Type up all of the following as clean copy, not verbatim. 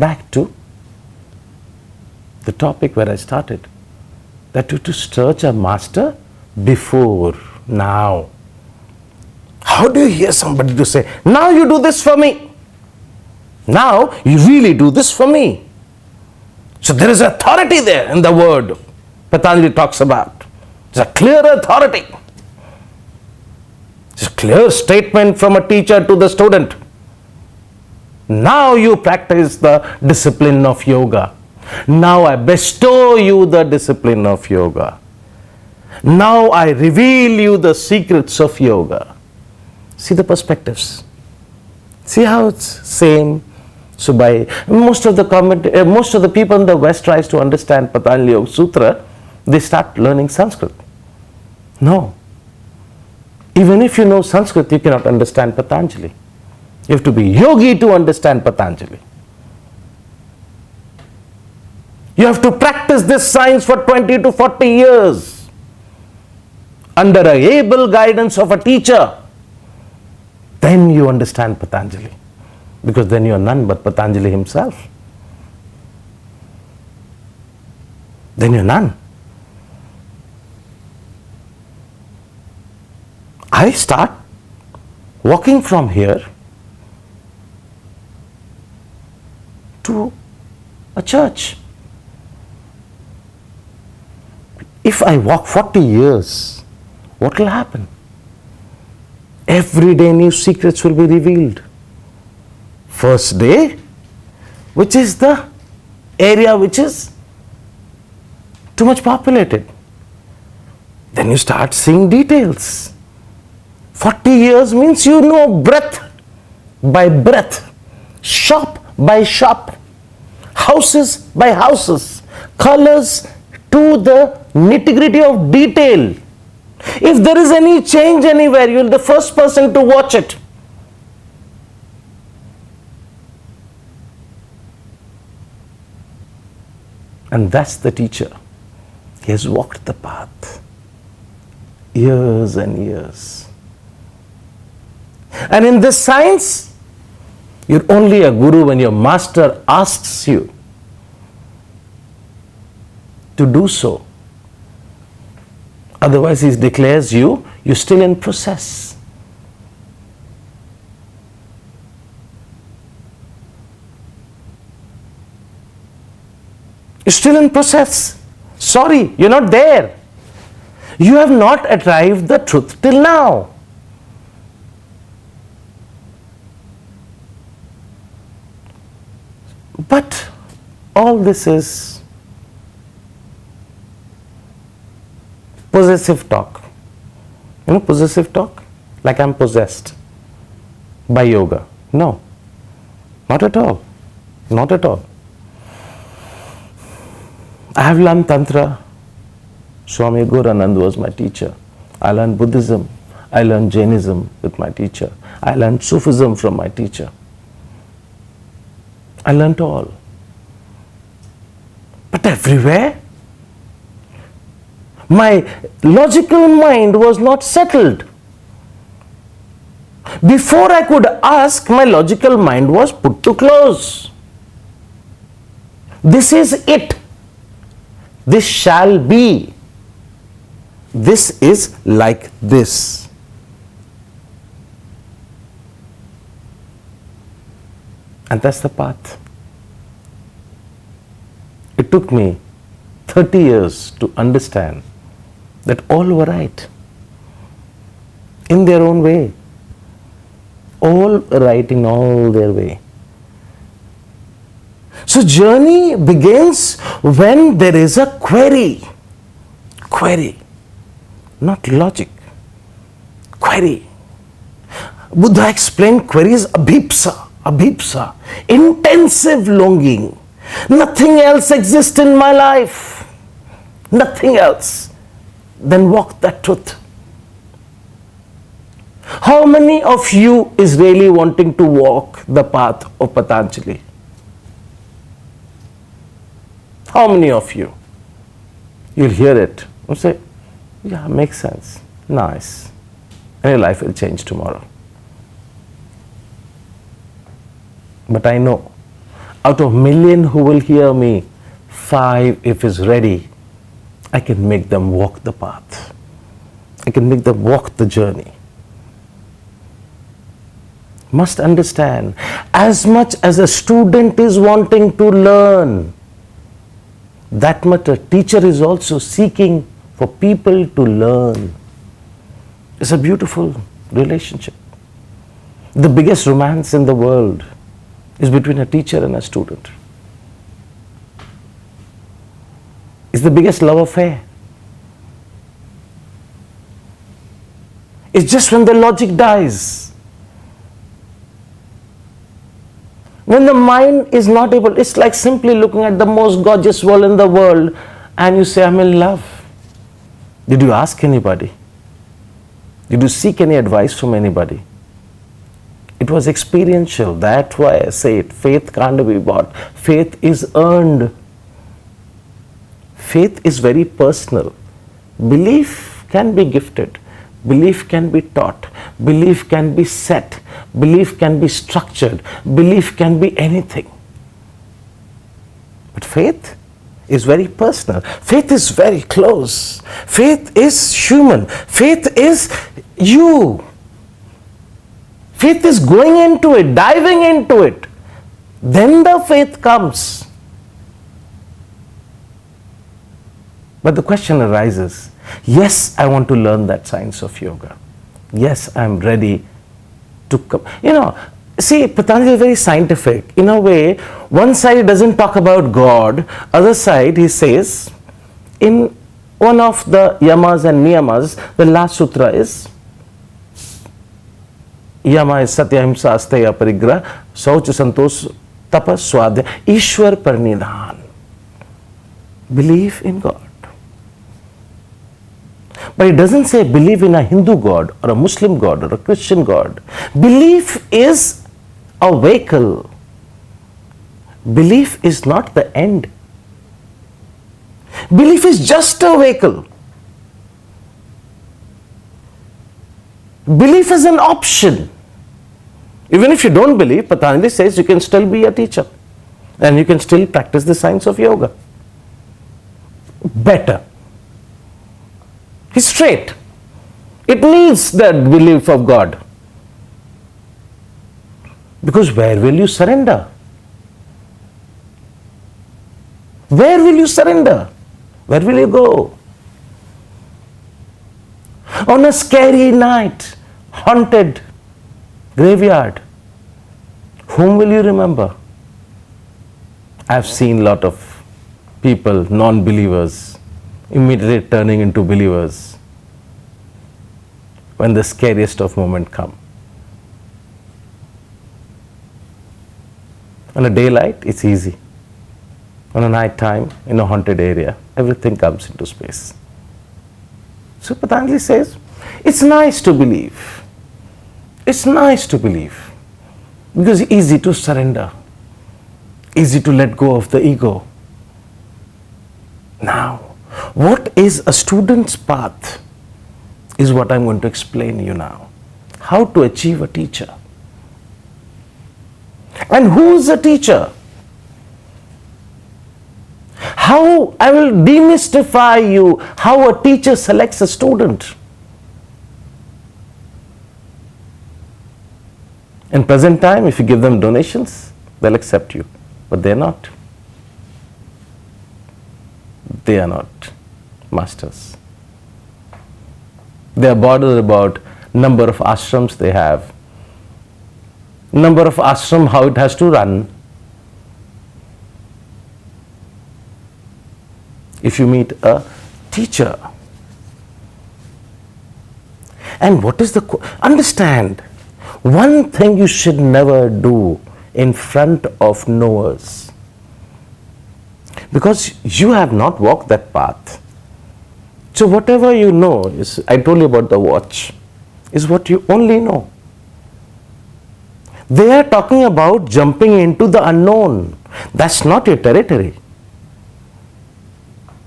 back to the topic where I started, that to search a master before now. How do you hear somebody to say, now you do this for me? Now you really do this for me. So there is authority there in the word Patanjali talks about. It's a clear authority. It's a clear statement from a teacher to the student. Now you practice the discipline of yoga. Now I bestow you the discipline of yoga. Now I reveal you the secrets of yoga. See the perspectives. See how it's same. So by most of the people in the West tries to understand Patanjali Yoga Sutra, they start learning Sanskrit. No. Even if you know Sanskrit, you cannot understand Patanjali. You have to be yogi to understand Patanjali. You have to practice this science for 20 to 40 years under an able guidance of a teacher. Then you understand Patanjali. Because then you are none but Patanjali himself. Then you are none. I start walking from here to a church. If I walk 40 years, what will happen? Every day new secrets will be revealed. First day, which is the area which is too much populated. Then you start seeing details. 40 years means you know breath by breath, shop by shop, houses by houses, colors to the nitty-gritty of detail. If there is any change anywhere, you will be the first person to watch it. And that's the teacher. He has walked the path years and years. And in this science, you're only a guru when your master asks you to do so. Otherwise, he declares you're still in process. You're still in process. Sorry, you're not there. You have not arrived the truth till now. But all this is possessive talk. You know possessive talk? Like I'm possessed by yoga. No, not at all. Not at all. I have learned tantra. Swami Goranand was my teacher. I learned Buddhism. I learned Jainism with my teacher. I learned Sufism from my teacher. I learned all. But everywhere, my logical mind was not settled. Before I could ask, my logical mind was put to close. This is it. This shall be. This is like this. And that's the path. It took me 30 years to understand that all were right in their own way. All right in all their way. So journey begins when there is a query. Query, not logic. Query. Buddha explained query is abhipsa. Abhipsa, intensive longing. Nothing else exists in my life. Nothing else. Then walk that truth. How many of you is really wanting to walk the path of Patanjali? How many of you? You'll hear it and say, yeah, makes sense. Nice. And your life will change tomorrow. But I know Out of million who will hear me, 5, if is ready, I can make them walk the path. I can make them walk the journey. Must understand, as much as a student is wanting to learn, that much a teacher is also seeking for people to learn. It's a beautiful relationship. The biggest romance in the world is between a teacher and a student. It's the biggest love affair. It's just when the logic dies. When the mind is not able, it's like simply looking at the most gorgeous wall in the world and you say, I'm in love. Did you ask anybody? Did you seek any advice from anybody? It was experiential. That's why I say it. Faith can't be bought. Faith is earned. Faith is very personal. Belief can be gifted. Belief can be taught. Belief can be set. Belief can be structured. Belief can be anything. But faith is very personal. Faith is very close. Faith is human. Faith is you. Faith is going into it, diving into it. Then the faith comes. But the question arises, yes, I want to learn that science of yoga. Yes, I'm ready to come. See, Patanjali is very scientific. In a way, one side he doesn't talk about God, other side he says, in one of the yamas and niyamas, the last sutra is, yama is satya, ahimsa, asteya, parigraha, sauch, santosh, tapa, swadhyaya, Ishwar Pranidhan. Believe in God. But it doesn't say believe in a Hindu God or a Muslim God or a Christian God. Belief is a vehicle. Belief is not the end. Belief is just a vehicle. Belief is an option. Even if you don't believe, Patanjali says you can still be a teacher and you can still practice the science of yoga. Better. He's straight. It needs that belief of God. Because where will you surrender? Where will you surrender? Where will you go? On a scary night, haunted graveyard, whom will you remember? I've seen a lot of people, non-believers, immediately turning into believers when the scariest of moments come. On a daylight, it's easy. On a night time, in a haunted area, everything comes into space. So Patanjali says, it's nice to believe. It's nice to believe. Because it's easy to surrender. Easy to let go of the ego. Now, what is a student's path is what I'm going to explain to you now. How to achieve a teacher. And who is a teacher? How I will demystify you how a teacher selects a student. In present time, if you give them donations, they'll accept you. But they're not. They are not masters. They are bothered about number of ashrams they have, number of ashram, how it has to run. If you meet a teacher, and what is understand, one thing you should never do in front of knowers, because you have not walked that path. So whatever you know is, I told you about the watch, is what you only know. They are talking about jumping into the unknown. That's not your territory.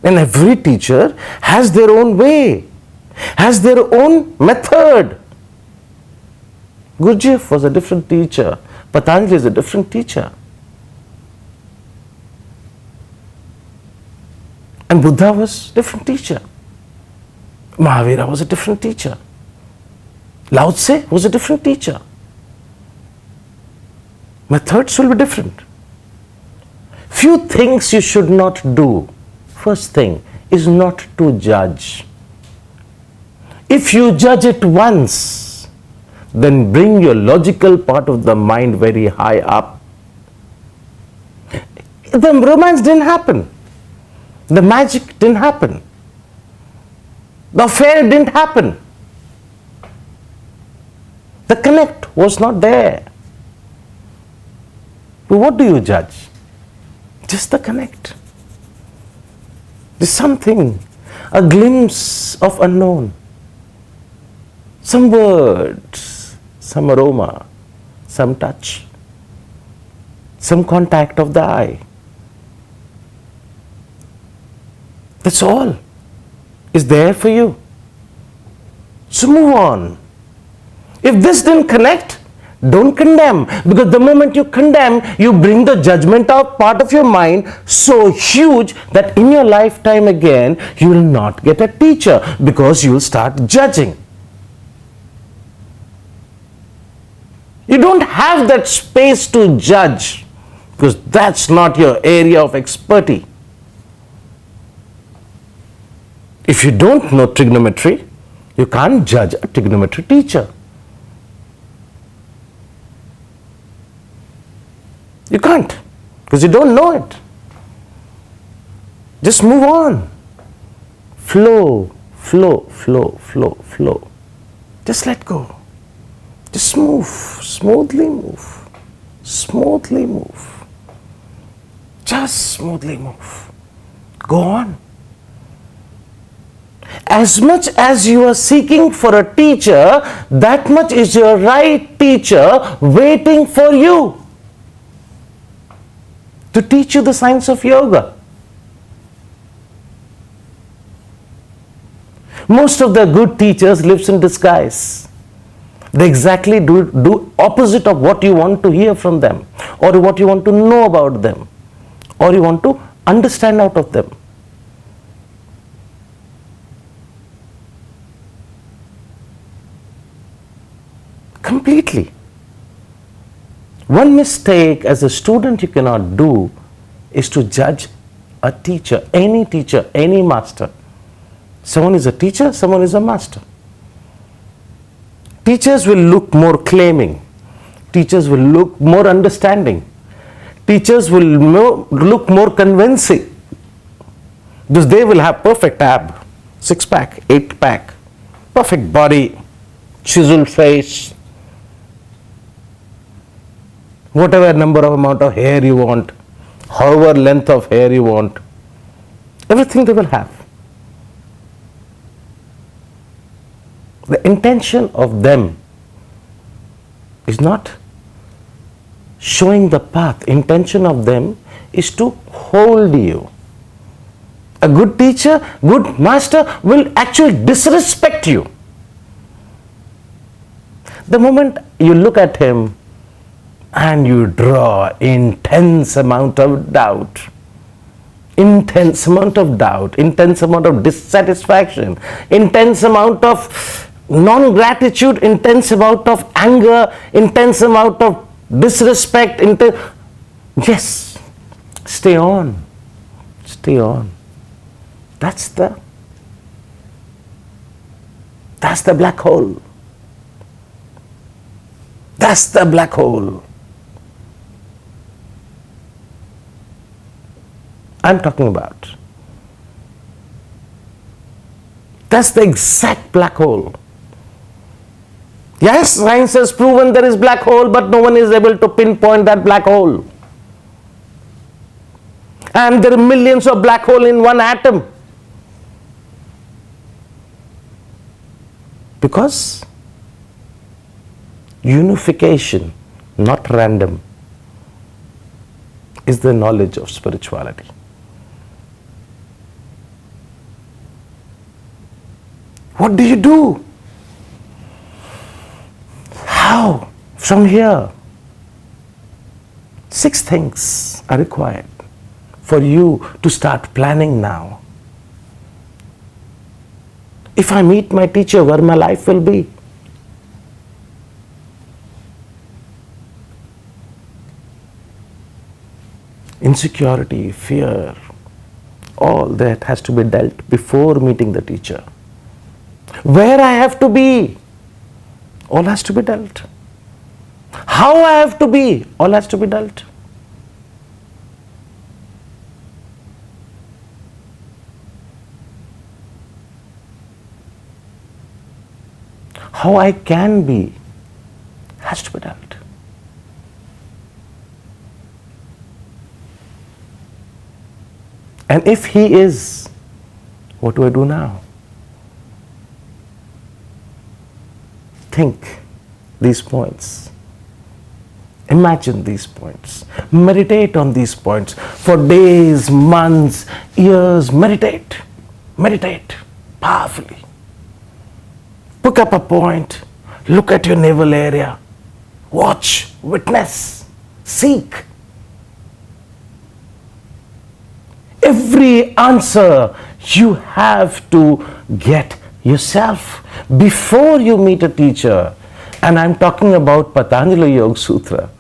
And every teacher has their own way, has their own method. Gurdjieff was a different teacher. Patanjali is a different teacher. And Buddha was a different teacher. Mahavira was a different teacher. Lao Tse was a different teacher. Methods will be different. Few things you should not do. First thing is not to judge. If you judge it once, then bring your logical part of the mind very high up. The romance didn't happen. The magic didn't happen. The affair didn't happen. The connect was not there. But what do you judge? Just the connect. There's something, a glimpse of unknown. Some words, some aroma, some touch, some contact of the eye. That's all is there for you. So move on. If this didn't connect, don't condemn, because the moment you condemn, you bring the judgment of part of your mind so huge that in your lifetime again you will not get a teacher, because you will start judging. You don't have that space to judge, because that's not your area of expertise. If you don't know trigonometry, you can't judge a trigonometry teacher. You can't, because you don't know it. Just move on. Flow, flow, flow, flow, flow. Just let go. Just move, smoothly move. Smoothly move. Just smoothly move. Go on. As much as you are seeking for a teacher, that much is your right teacher waiting for you to teach you the science of yoga. Most of the good teachers lives in disguise. They exactly do opposite of what you want to hear from them, or what you want to know about them, or you want to understand out of them. Completely. One mistake as a student you cannot do is to judge a teacher, any master. Someone is a teacher, someone is a master. Teachers will look more claiming. Teachers will look more understanding. Teachers will look more convincing. Because they will have perfect ab, 6-pack, 8-pack, perfect body, chiseled face, whatever number of amount of hair you want, however length of hair you want, everything they will have. The intention of them is not showing the path. Intention of them is to hold you. A good teacher, good master will actually disrespect you. The moment you look at him and you draw intense amount of doubt, intense amount of dissatisfaction, intense amount of non-gratitude, intense amount of anger, intense amount of disrespect, yes, stay on. That's the black hole. That's the black hole I'm talking about. That's the exact black hole. Yes, science has proven there is black hole, but no one is able to pinpoint that black hole. And there are millions of black holes in one atom. Because unification, not random, is the knowledge of spirituality. What do you do? How? From here. 6 things are required for you to start planning now. If I meet my teacher, where my life will be? Insecurity, fear, all that has to be dealt before meeting the teacher. Where I have to be, all has to be dealt. How I have to be, all has to be dealt. How I can be has to be dealt. And if he is, what do I do now? Think these points. Imagine these points. Meditate on these points for days, months, years. Meditate. Meditate powerfully. Pick up a point. Look at your navel area. Watch, witness, seek. Every answer you have to get yourself before you meet a teacher. And I'm talking about Patanjali Yoga Sutra.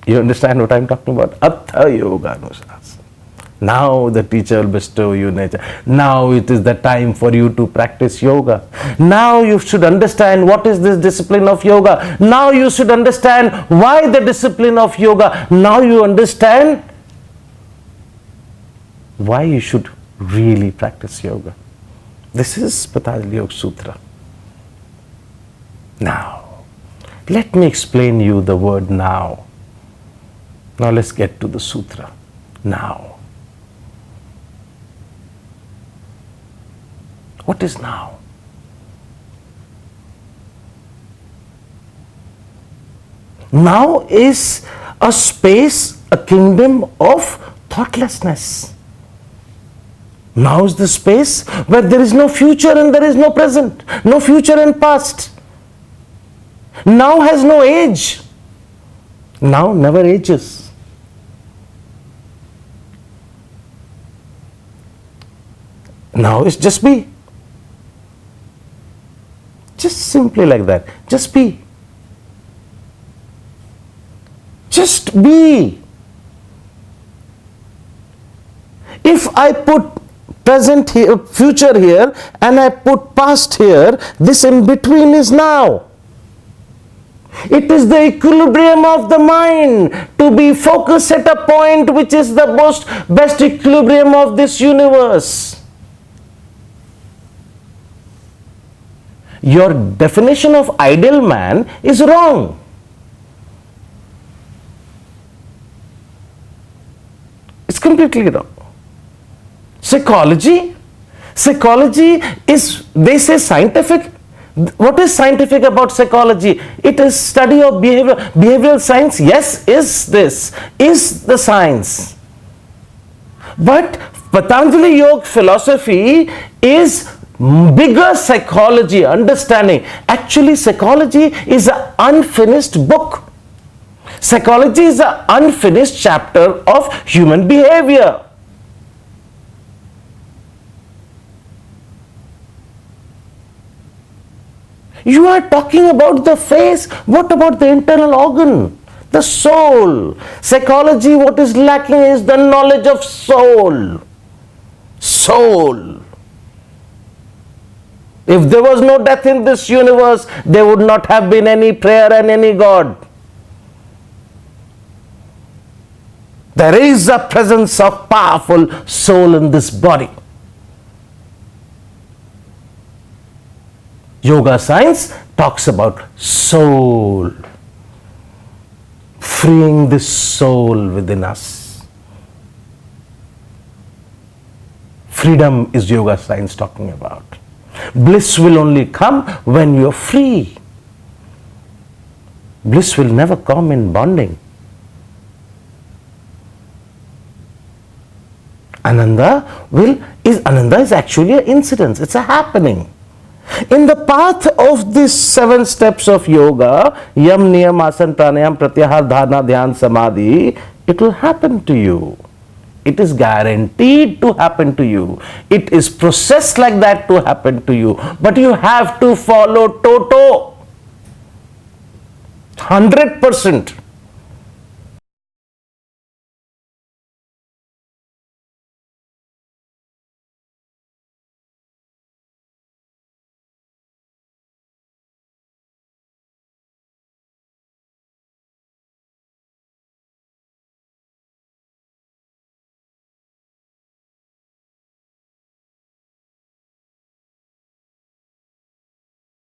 You understand what I'm talking about? Hatha Yoga Anusasana. Now the teacher will bestow you nature. Now it is the time for you to practice yoga. Now you should understand what is this discipline of yoga. Now you should understand why the discipline of yoga. Now you understand why you should really practice yoga. This is Patanjali Yoga Sutra. Now, let me explain you the word now. Now let's get to the sutra. Now. What is now? Now is a space, a kingdom of thoughtlessness. Now is the space where there is no future and there is no present, no future and past. Now has no age. Now never ages. Now is just be. Just simply like that. Just be. Just be. If I put present here, future here, and I put past here, this in between is now. It is the equilibrium of the mind to be focused at a point which is the best equilibrium of this universe. Your definition of ideal man is wrong. It's completely wrong. Psychology is, they say, scientific. What is scientific about psychology? It is study of behavior. Behavioral science, yes, is the science. But Patanjali Yoga philosophy is bigger psychology, understanding. Actually, psychology is an unfinished book. Psychology is an unfinished chapter of human behavior. You are talking about the face. What about the internal organ? The soul. Psychology, what is lacking is the knowledge of soul. Soul. If there was no death in this universe, there would not have been any prayer and any God. There is a presence of powerful soul in this body. Yoga science talks about soul, freeing this soul within us. Freedom is yoga science talking about. Bliss will only come when you are free. Bliss will never come in bonding. Ananda is actually an incidence, it's a happening. In the path of these 7 steps of yoga, yam, niyam, asana, pranayam, pratyahar, dhyana, dhyan, samadhi, it will happen to you. It is guaranteed to happen to you. It is processed like that to happen to you. But you have to follow Toto. 100%.